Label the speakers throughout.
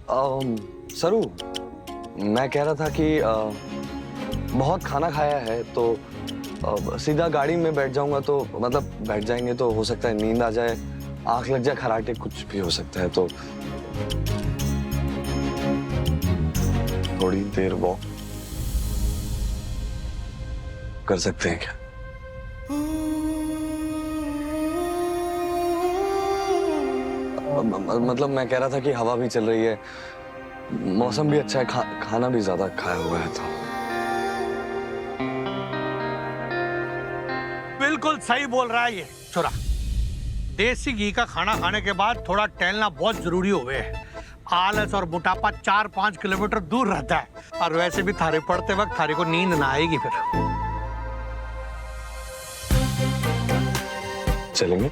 Speaker 1: सरू, मैं कह रहा था कि बहुत खाना खाया है तो सीधा गाड़ी में बैठ जाऊंगा तो मतलब बैठ जाएंगे तो हो सकता है नींद आ जाए, आंख लग जाए, खराटे, कुछ भी हो सकता है, तो थोड़ी देर वॉक कर सकते हैं क्या? मतलब मैं कह रहा था कि हवा भी चल रही है, मौसम भी अच्छा है, खाना भी ज्यादा खाया हुआ है तो।
Speaker 2: बिल्कुल सही बोल रहा है ये छोरा। देसी घी का खाना खाने के बाद थोड़ा टहलना बहुत जरूरी हो गया है। आलस और मोटापा 4-5 किलोमीटर दूर रहता है, और वैसे भी थारे पड़ते वक्त थारे को नींद ना आएगी फिर।
Speaker 1: चलेंगे?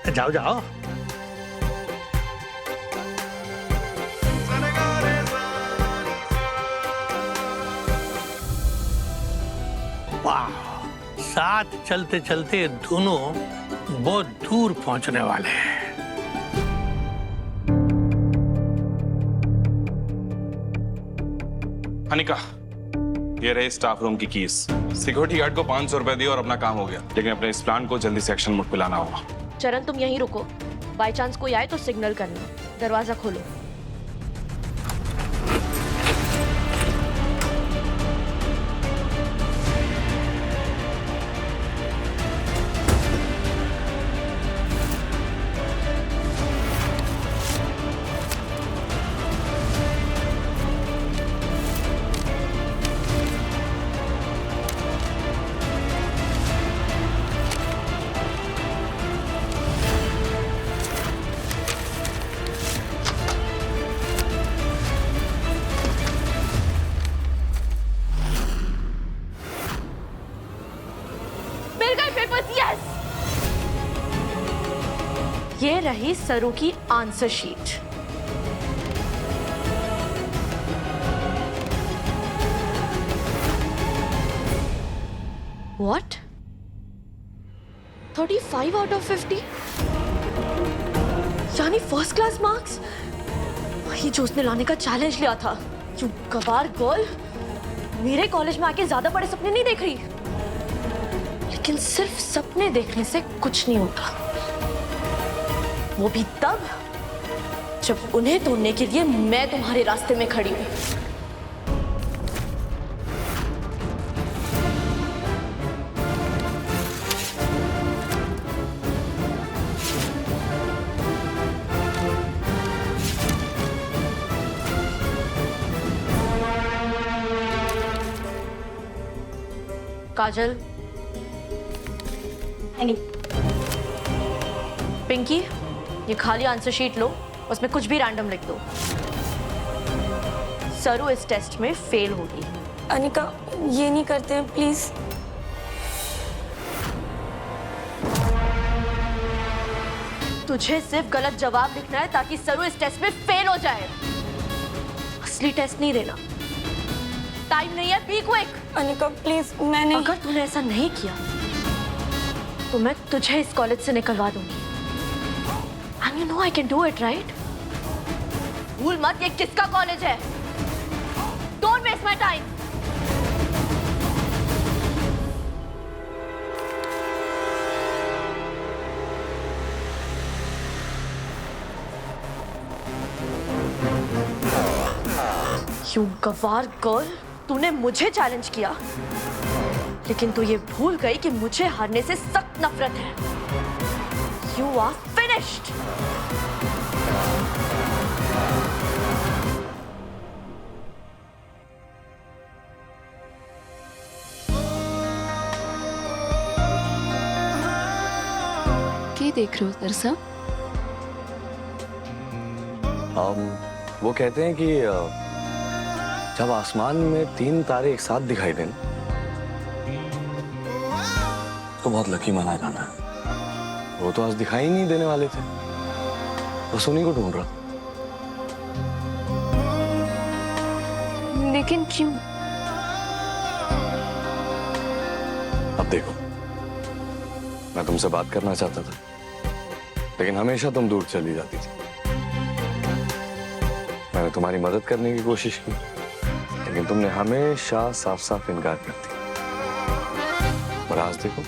Speaker 2: जाओ जाओ। वाह, साथ चलते चलते दोनों बहुत दूर पहुंचने वाले हैं।
Speaker 3: अनिका, ये रहे स्टाफ रूम की कीज। सिक्योरिटी गार्ड को 500 रुपए दिए और अपना काम हो गया, लेकिन अपने इस प्लान को जल्दी से एक्शन मोड पे लाना होगा।
Speaker 4: चरण, तुम यहीं रुको, बाय चांस कोई आए तो सिग्नल करना। दरवाजा खोलो। यस, ये रही सरू की answer sheet. What? 35 out of 50, यानी फर्स्ट क्लास मार्क्स। वही जो उसने लाने का चैलेंज लिया था। यू गवार गर्ल, मेरे कॉलेज में आके ज्यादा बड़े सपने नहीं देख रही, लेकिन सिर्फ सपने देखने से कुछ नहीं होता, वो भी तब जब उन्हें तोड़ने के लिए मैं तुम्हारे रास्ते में खड़ी हूं। काजल, पिंकी, ये खाली आंसर शीट लो, उसमें कुछ भी रैंडम लिख दो। सरू इस टेस्ट में फेल होगी।
Speaker 5: अनिका, ये नहीं करते हैं प्लीज।
Speaker 4: तुझे सिर्फ गलत जवाब लिखना है ताकि सरू इस टेस्ट में फेल हो जाए। असली टेस्ट नहीं देना। टाइम नहीं है, बी क्विक।
Speaker 5: अनिका प्लीज, मैं नहीं।
Speaker 4: अगर तूने ऐसा नहीं किया तो मैं तुझे इस कॉलेज से निकलवा दूंगी। And you know I can do it, right? भूल मत ये किसका कॉलेज है। Don't waste my time. You गवार गर्ल, तूने मुझे चैलेंज किया, लेकिन तू ये भूल गई कि मुझे हारने से सख्त नफरत है। You are finished.
Speaker 5: क्या देख रहे हो सर साहब?
Speaker 1: वो कहते हैं कि जब आसमान में 3 तारे एक साथ दिखाई दें तो बहुत लकी माना जाना है। वो तो आज दिखाई नहीं देने वाले थे, बस उन्हीं को ढूंढ रहा।
Speaker 5: लेकिन क्यों?
Speaker 1: अब देखो, मैं तुमसे बात करना चाहता था, लेकिन हमेशा तुम दूर चली जाती थी। मैंने तुम्हारी मदद करने की कोशिश की, लेकिन तुमने हमेशा साफ साफ इनकार कर दिया। और आज देखो,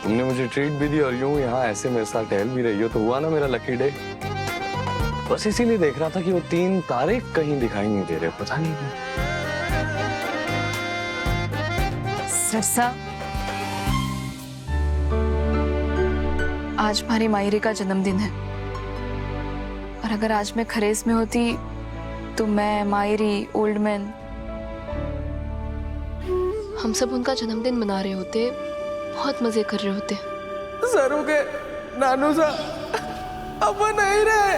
Speaker 1: तुमने मुझे ट्रीट भी दी और यूं यहाँ ऐसे मेरे साथ टहल भी रही हो, तो हुआ ना मेरा लकी डे। बस इसीलिए देख रहा था कि वो 3 तारे कहीं दिखाई नहीं दे रहे, पता नहीं क्यों।
Speaker 5: सरसा, आज हमारी मायरे का जन्मदिन है और अगर आज मैं खरेस में होती तो मैं, मायरी, ओल्ड मैन, हम सब उनका जन्मदिन मना रहे होते, बहुत मजे कर रहे होते।
Speaker 6: सरू के नानू सा अब वो नहीं रहे।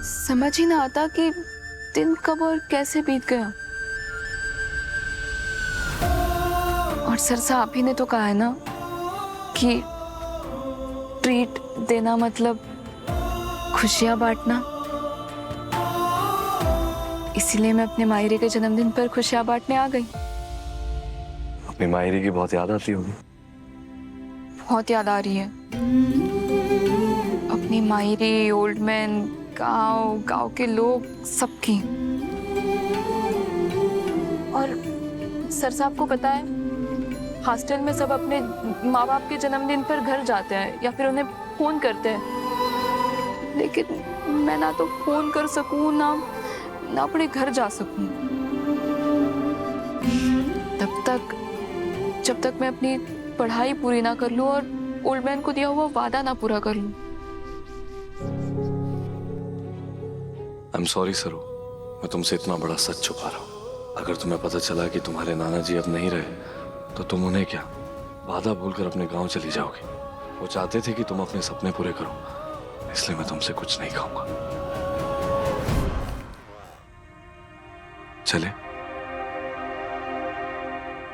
Speaker 5: समझ ही ना आता कि दिन कब और कैसे बीत गया। और सरसा, आप ही ने तो कहा है ना कि ट्रीट देना मतलब खुशियां बांटना, इसीलिए मैं अपने मायरे के जन्मदिन पर खुशियां बांटने आ गई।
Speaker 1: अपनी मायरी की बहुत याद आती होगी।
Speaker 5: बहुत याद आ रही है अपनी मायरी, ओल्ड मैन, गांव के लोग, सबकी। और सरसा, आपको पता है, हॉस्टल में सब अपने माँ बाप के जन्मदिन पर घर जाते हैं या फिर उन्हें फोन करते हैं, लेकिन मैं ना तो फोन कर सकूं ना अपने घर जा सकूं। जब तक मैं अपनी पढ़ाई पूरी ना कर लूं और ओल्ड मैन को दिया हुआ वादा ना पूरा कर लूं।
Speaker 1: आई एम सॉरी सरू, मैं तुमसे इतना बड़ा सच छुपा रहा हूँ। अगर तुम्हें पता चला कि तुम्हारे नाना जी अब नहीं रहे, तो तुम उन्हें क्या वादा भूलकर अपने गांव चली जाओगी। वो चाहते थे कि तुम अपने सपने पूरे करो, इसलिए मैं तुमसे कुछ नहीं खाऊंगा। चले?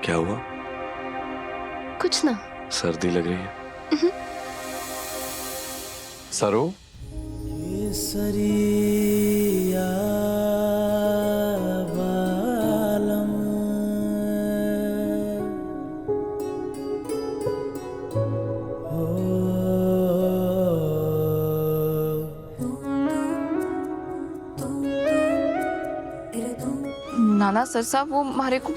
Speaker 1: क्या हुआ?
Speaker 5: कुछ ना।
Speaker 1: सर्दी लग रही है? सरू?
Speaker 5: नाना सरसा, वो हमारे को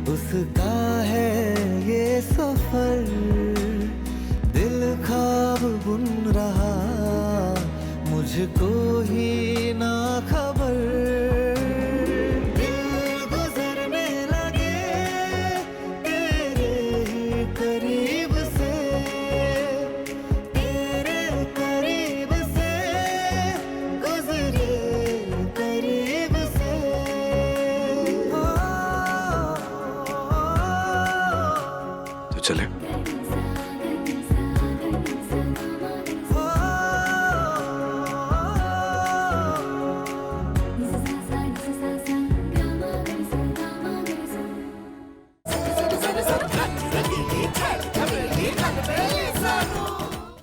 Speaker 6: उसका है ये सफर, दिल ख्वाब बुन रहा, मुझको ही ना खबर। दिल गुजरने लगे तेरे ही करीब से, तेरे करीब से गुजरे करीब से।
Speaker 1: तो चले?